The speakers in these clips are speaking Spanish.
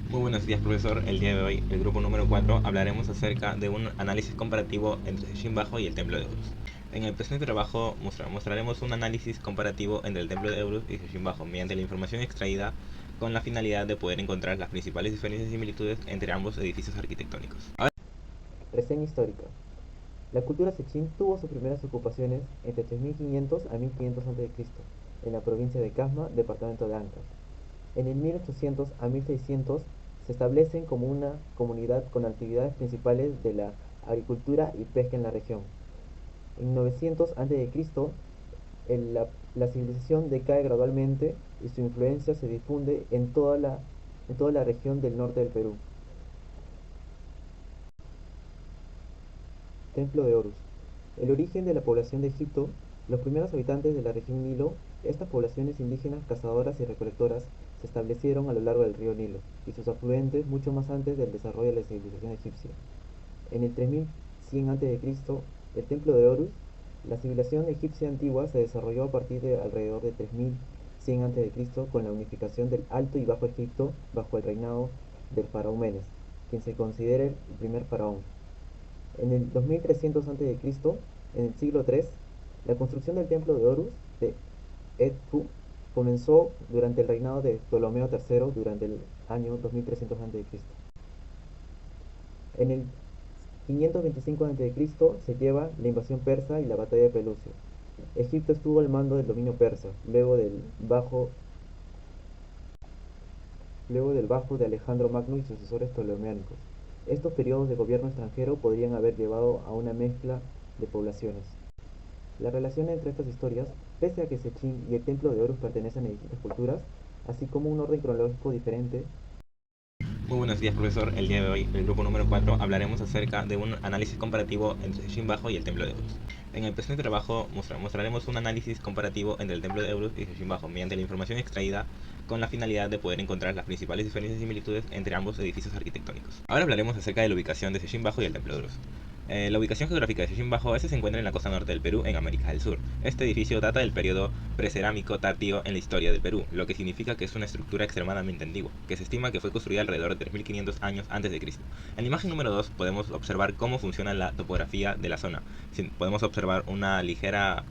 Muy buenos días, profesor. El día de hoy, el grupo número 4, hablaremos acerca de un análisis comparativo entre Sejin Bajo y el Templo de Horus. En el presente trabajo mostraremos un análisis comparativo entre el Templo de Horus y Sejin Bajo mediante la información extraída con la finalidad de poder encontrar las principales diferencias y similitudes entre ambos edificios arquitectónicos. Reseña histórica. La cultura sechín tuvo sus primeras ocupaciones entre 3500 a 1500 a.C. en la provincia de Casma, departamento de Ancash. En el 1800 a 1600 se establecen como una comunidad con actividades principales de la agricultura y pesca en la región. En 900 a.C., la civilización decae gradualmente y su influencia se difunde en toda la región del norte del Perú. Templo de Horus. El origen de la población de Egipto. Los primeros habitantes de la región Nilo. Estas poblaciones indígenas cazadoras y recolectoras se establecieron a lo largo del río Nilo y sus afluentes mucho más antes del desarrollo de la civilización egipcia. En el 3100 a.C., el Templo de Horus. La civilización egipcia antigua se desarrolló a partir de alrededor de 3100 a.C. con la unificación del Alto y Bajo Egipto bajo el reinado del faraón Menes, quien se considera el primer faraón. En el 2300 a.C., en el siglo III, la construcción del templo de Horus de Edfu comenzó durante el reinado de Ptolomeo III durante el año 2300 a.C. En el 525 a.C. se lleva la invasión persa y la batalla de Pelusio. Egipto estuvo al mando del dominio persa, luego del bajo de Alejandro Magno y sucesores ptolomeánicos. Estos periodos de gobierno extranjero podrían haber llevado a una mezcla de poblaciones. La relación entre estas historias, pese a que Sechín y el Templo de Horus pertenecen a distintas culturas, así como un orden cronológico diferente. Muy buenos días, profesor. El día de hoy, el grupo número 4, hablaremos acerca de un análisis comparativo entre Sejin Bajo y el Templo de Horus. En el presente trabajo mostraremos un análisis comparativo entre el Templo de Horus y Sejin Bajo mediante la información extraída con la finalidad de poder encontrar las principales diferencias y similitudes entre ambos edificios arquitectónicos. Ahora hablaremos acerca de la ubicación de Sejin Bajo y el Templo de Horus. La ubicación geográfica de Sejin Bajo se encuentra en la costa norte del Perú, en América del Sur. Este edificio data del periodo precerámico tardío en la historia del Perú, lo que significa que es una estructura extremadamente antigua, que se estima que fue construida alrededor de 3500 años antes de Cristo. En la imagen número 2 podemos observar cómo funciona la topografía de la zona. Podemos observar unas ligeras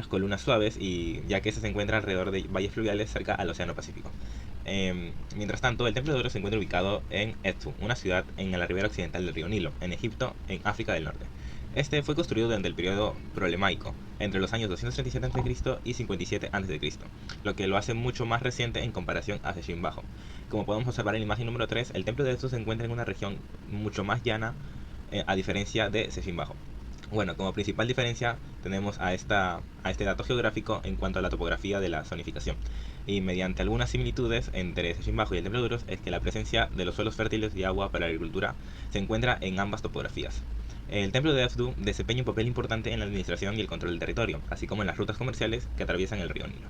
columnas suaves, y ya que se encuentra alrededor de valles fluviales cerca al Océano Pacífico. Mientras tanto, el Templo de Oro se encuentra ubicado en Edfu, una ciudad en la ribera occidental del río Nilo, en Egipto, en África del Norte. Este fue construido durante el periodo Ptolemaico, entre los años 237 a.C. y 57 a.C., lo que lo hace mucho más reciente en comparación a Sejin Bajo. Como podemos observar en la imagen número 3, el templo de Edfu se encuentra en una región mucho más llana, a diferencia de Sejin Bajo. Bueno, como principal diferencia tenemos a este dato geográfico en cuanto a la topografía de la zonificación. Y mediante algunas similitudes entre Sejin Bajo y el Templo de Uros es que la presencia de los suelos fértiles y agua para la agricultura se encuentra en ambas topografías. El Templo de Afdu desempeña un papel importante en la administración y el control del territorio, así como en las rutas comerciales que atraviesan el río Nilo.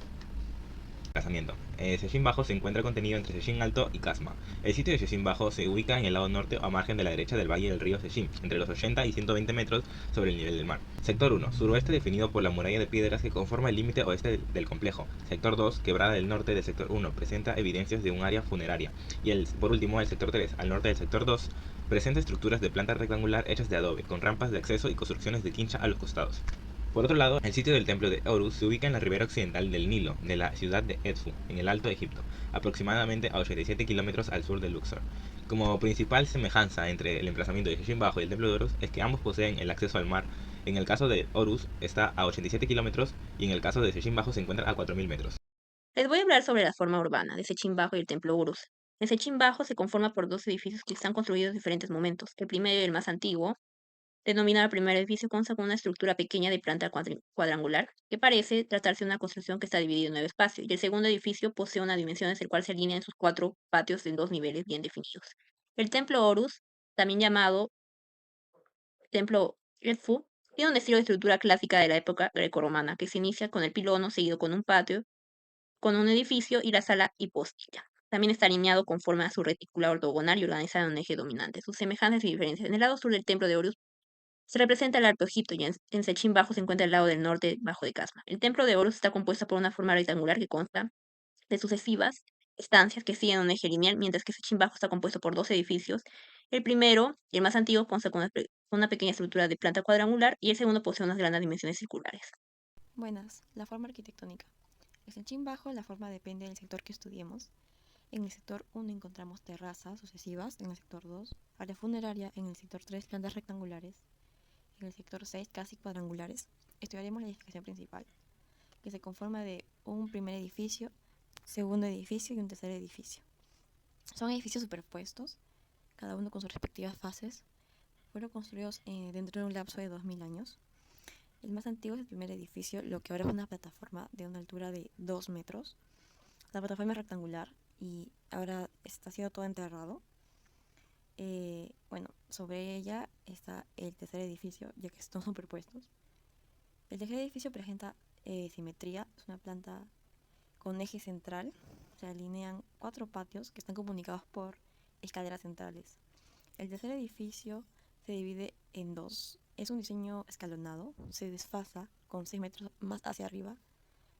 Emplazamiento. Sejin Bajo se encuentra contenido entre Sejin Alto y Casma. El sitio de Sejin Bajo se ubica en el lado norte o a margen de la derecha del valle del río Sejin, entre los 80 y 120 metros sobre el nivel del mar. Sector 1. Suroeste definido por la muralla de piedras que conforma el límite oeste del complejo. Sector 2. Quebrada del norte del sector 1. Presenta evidencias de un área funeraria. Por último, el sector 3. Al norte del sector 2. Presenta estructuras de planta rectangular hechas de adobe, con rampas de acceso y construcciones de quincha a los costados. Por otro lado, el sitio del templo de Horus se ubica en la ribera occidental del Nilo, de la ciudad de Edfu, en el Alto Egipto, aproximadamente a 87 kilómetros al sur de Luxor. Como principal semejanza entre el emplazamiento de Sejin Bajo y el templo de Horus es que ambos poseen el acceso al mar. En el caso de Horus está a 87 kilómetros y en el caso de Sejin Bajo se encuentra a 4000 metros. Les voy a hablar sobre la forma urbana de Sechín Bajo y el Templo Urus. El Sechín Bajo se conforma por dos edificios que están construidos en diferentes momentos. El primero y el más antiguo, denominado el primer edificio, consta con una estructura pequeña de planta cuadrangular, que parece tratarse de una construcción que está dividida en 9 espacios, y el segundo edificio posee unas dimensiones el cual se alinea en sus 4 patios en 2 niveles bien definidos. El Templo Horus, también llamado Templo Edfu, tiene un estilo de estructura clásica de la época grecorromana, que se inicia con el pilono seguido con un patio con un edificio y la sala hipóstila. También está alineado conforme a su retícula ortogonal y organizado en un eje dominante. Sus semejanzas y diferencias. En el lado sur del templo de Horus se representa el Alto Egipto y en Sechín Bajo se encuentra el lado del norte bajo de Casma. El templo de Horus está compuesto por una forma rectangular que consta de sucesivas estancias que siguen un eje lineal, mientras que Sechimbajo está compuesto por dos edificios. El primero, y el más antiguo, consta con una pequeña estructura de planta cuadrangular y el segundo posee unas grandes dimensiones circulares. Buenas, la forma arquitectónica. En Sechimbajo la forma depende del sector que estudiemos. En el sector 1 encontramos terrazas sucesivas, en el sector 2 área funeraria, en el sector 3 plantas rectangulares, en el sector 6 casi cuadrangulares. Estudiaremos la edificación principal, que se conforma de un primer edificio, segundo edificio y un tercer edificio. Son edificios superpuestos, cada uno con sus respectivas fases. Fueron construidos dentro de un lapso de 2000 años. El más antiguo es el primer edificio, lo que ahora es una plataforma de una altura de 2 metros. La plataforma es rectangular y ahora está siendo todo enterrado. Sobre ella está el tercer edificio, ya que están superpuestos. El tercer edificio presenta simetría, es una planta con eje central. Se alinean 4 patios que están comunicados por escaleras centrales. El tercer edificio se divide en 2. Es un diseño escalonado, se desfasa con 6 metros más hacia arriba,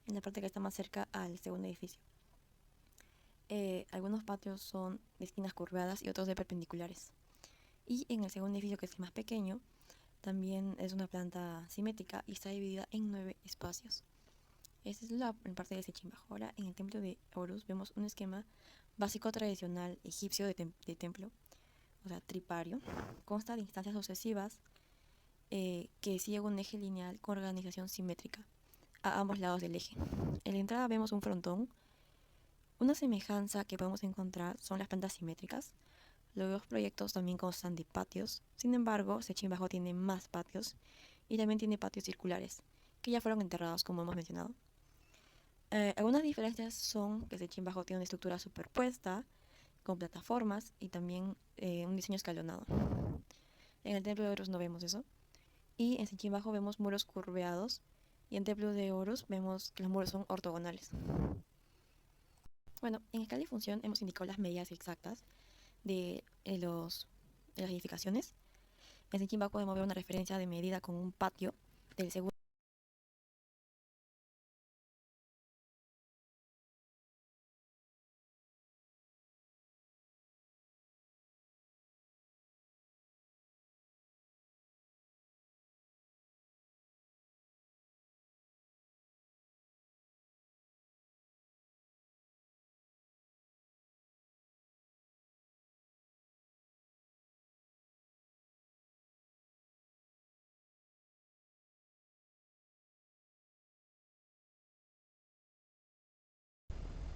en la parte que está más cerca al segundo edificio. Algunos patios son de esquinas curvadas y otros de perpendiculares. Y en el segundo edificio, que es más pequeño, también es una planta simétrica y está dividida en 9 espacios. Esta es la parte de Sechimbajo. Ahora, en el templo de Horus vemos un esquema básico tradicional egipcio de templo, o sea, tripario. Consta de instancias sucesivas que siguen un eje lineal con organización simétrica a ambos lados del eje. En la entrada vemos un frontón. Una semejanza que podemos encontrar son las plantas simétricas. Los dos proyectos también constan de patios. Sin embargo, Sechimbajo tiene más patios y también tiene patios circulares, que ya fueron enterrados, como hemos mencionado. Algunas diferencias son que Sechimbajo tiene una estructura superpuesta, con plataformas y también un diseño escalonado. En el templo de Horus no vemos eso. Y en Sechimbajo vemos muros curveados y en templo de Horus vemos que los muros son ortogonales. Bueno, en escala y función hemos indicado las medidas exactas de las edificaciones. En Sechimbajo podemos ver una referencia de medida con un patio del segundo.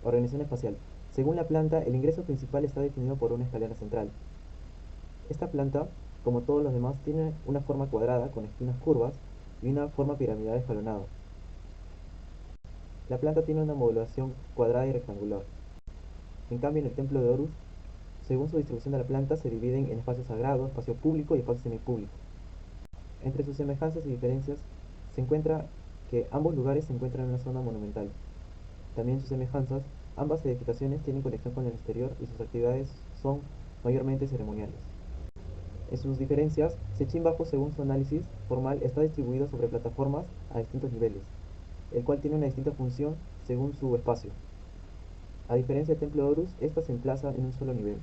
Organización espacial. Según la planta, el ingreso principal está definido por una escalera central. Esta planta, como todos los demás, tiene una forma cuadrada con esquinas curvas y una forma piramidal escalonada. La planta tiene una modulación cuadrada y rectangular. En cambio, en el templo de Horus, según su distribución de la planta, se dividen en espacio sagrado, espacio público y espacio semipúblico. Entre sus semejanzas y diferencias se encuentra que ambos lugares se encuentran en una zona monumental. También sus semejanzas, ambas edificaciones tienen conexión con el exterior y sus actividades son mayormente ceremoniales. En sus diferencias, Sechimbajo, según su análisis formal, está distribuido sobre plataformas a distintos niveles, el cual tiene una distinta función según su espacio. A diferencia del templo de Horus, esta se emplaza en un solo nivel.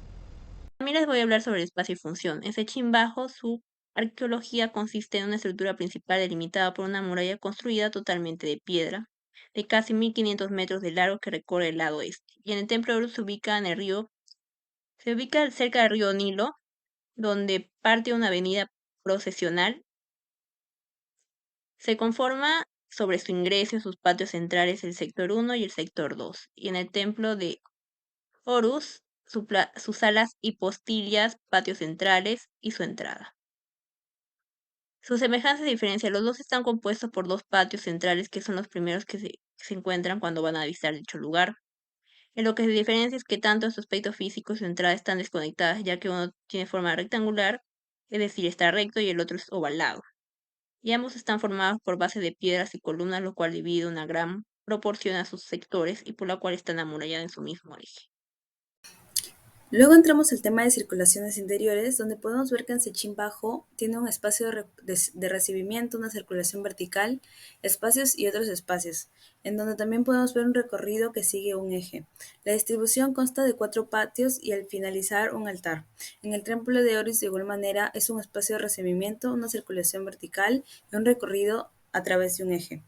También les voy a hablar sobre el espacio y función. En Sechimbajo, su arqueología consiste en una estructura principal delimitada por una muralla construida totalmente de piedra, de casi 1500 metros de largo que recorre el lado este. Y en el templo de Horus se ubica cerca del río Nilo, donde parte una avenida procesional. Se conforma sobre su ingreso en sus patios centrales el sector 1 y el sector 2. Y en el templo de Horus, sus salas hipostillas, patios centrales y su entrada. Sus semejanzas y diferencias, los dos están compuestos por dos patios centrales que son los primeros que se encuentran cuando van a visitar dicho lugar. En lo que se diferencia es que tanto en su aspecto físico y su entrada están desconectadas, ya que uno tiene forma rectangular, es decir, está recto y el otro es ovalado. Y ambos están formados por base de piedras y columnas, lo cual divide una gran proporción a sus sectores y por la cual están amurallados en su mismo eje. Luego entramos al tema de circulaciones interiores, donde podemos ver que en Sechín Bajo tiene un espacio de recibimiento, una circulación vertical, espacios y otros espacios, en donde también podemos ver un recorrido que sigue un eje. La distribución consta de 4 patios y al finalizar un altar. En el Templo de Horus, de igual manera, es un espacio de recibimiento, una circulación vertical y un recorrido a través de un eje.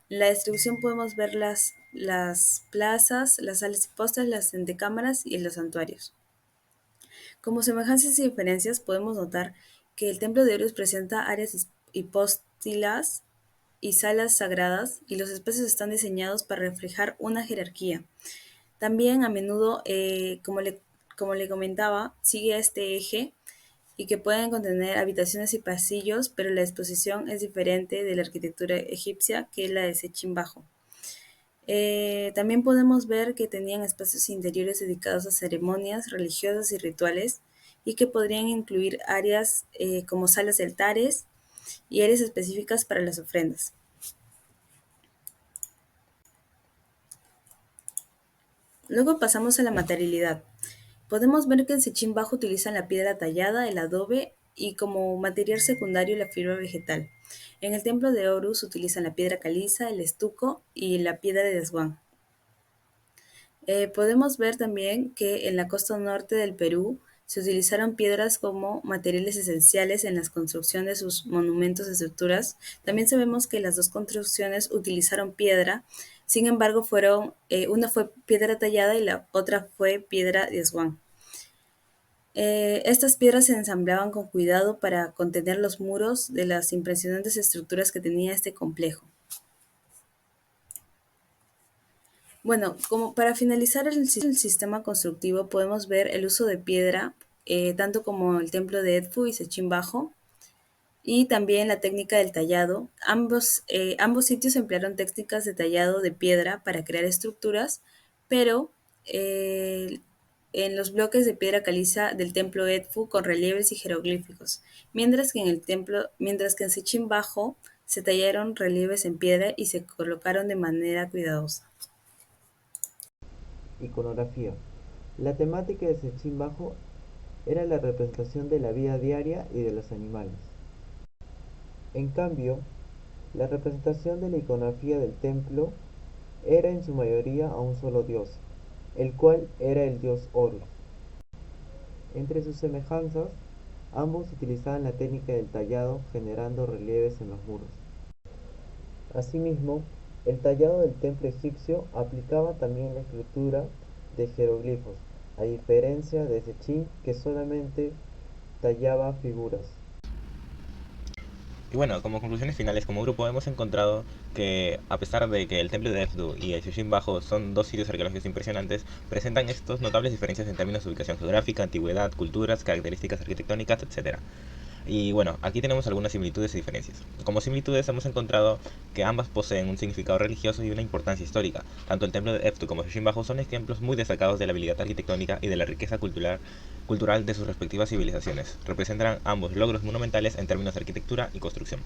En la distribución podemos ver las plazas, las salas y postes, las antecámaras y los santuarios. Como semejanzas y diferencias, podemos notar que el templo de Horus presenta áreas hipóstilas y salas sagradas, y los espacios están diseñados para reflejar una jerarquía. También a menudo, como le comentaba, sigue este eje y que pueden contener habitaciones y pasillos, pero la disposición es diferente de la arquitectura egipcia que la de Sechín Bajo. También podemos ver que tenían espacios interiores dedicados a ceremonias religiosas y rituales y que podrían incluir áreas como salas de altares y áreas específicas para las ofrendas. Luego pasamos a la materialidad. Podemos ver que en Sechín Bajo utilizan la piedra tallada, el adobe y como material secundario la fibra vegetal. En el templo de Horus utilizan la piedra caliza, el estuco y la piedra de desguán. Podemos ver también que en la costa norte del Perú se utilizaron piedras como materiales esenciales en la construcción de sus monumentos y estructuras. También sabemos que las dos construcciones utilizaron piedra, sin embargo una fue piedra tallada y la otra fue piedra de desguán. Estas piedras se ensamblaban con cuidado para contener los muros de las impresionantes estructuras que tenía este complejo. Bueno, como para finalizar el sistema constructivo podemos ver el uso de piedra, tanto como el templo de Edfu y Sechín Bajo, y también la técnica del tallado. Ambos sitios emplearon técnicas de tallado de piedra para crear estructuras, pero en los bloques de piedra caliza del templo Edfu con relieves y jeroglíficos, mientras que en Sechín Bajo se tallaron relieves en piedra y se colocaron de manera cuidadosa. Iconografía. La temática de Sechín Bajo era la representación de la vida diaria y de los animales. En cambio, la representación de la iconografía del templo era en su mayoría a un solo dios, el cual era el dios Horus. Entre sus semejanzas, ambos utilizaban la técnica del tallado generando relieves en los muros. Asimismo, el tallado del templo egipcio aplicaba también la escritura de jeroglifos, a diferencia de Sechín que solamente tallaba figuras. Y bueno, como conclusiones finales, como grupo hemos encontrado que a pesar de que el templo de Edfu y el Sechín Bajo son dos sitios arqueológicos impresionantes, presentan estos notables diferencias en términos de ubicación geográfica, antigüedad, culturas, características arquitectónicas, etc. Y bueno, aquí tenemos algunas similitudes y diferencias. Como similitudes hemos encontrado que ambas poseen un significado religioso y una importancia histórica. Tanto el templo de Edfu como Sechín Bajo son ejemplos muy destacados de la habilidad arquitectónica y de la riqueza cultural de sus respectivas civilizaciones. Representan ambos logros monumentales en términos de arquitectura y construcción.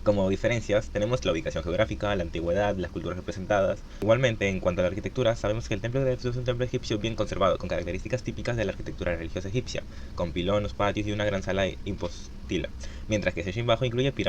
Como diferencias, tenemos la ubicación geográfica, la antigüedad, las culturas representadas. Igualmente, en cuanto a la arquitectura, sabemos que el templo de Edfu es un templo egipcio bien conservado, con características típicas de la arquitectura religiosa egipcia, con pilones, patios y una gran sala hipostila, mientras que Sechín Bajo incluye pirámides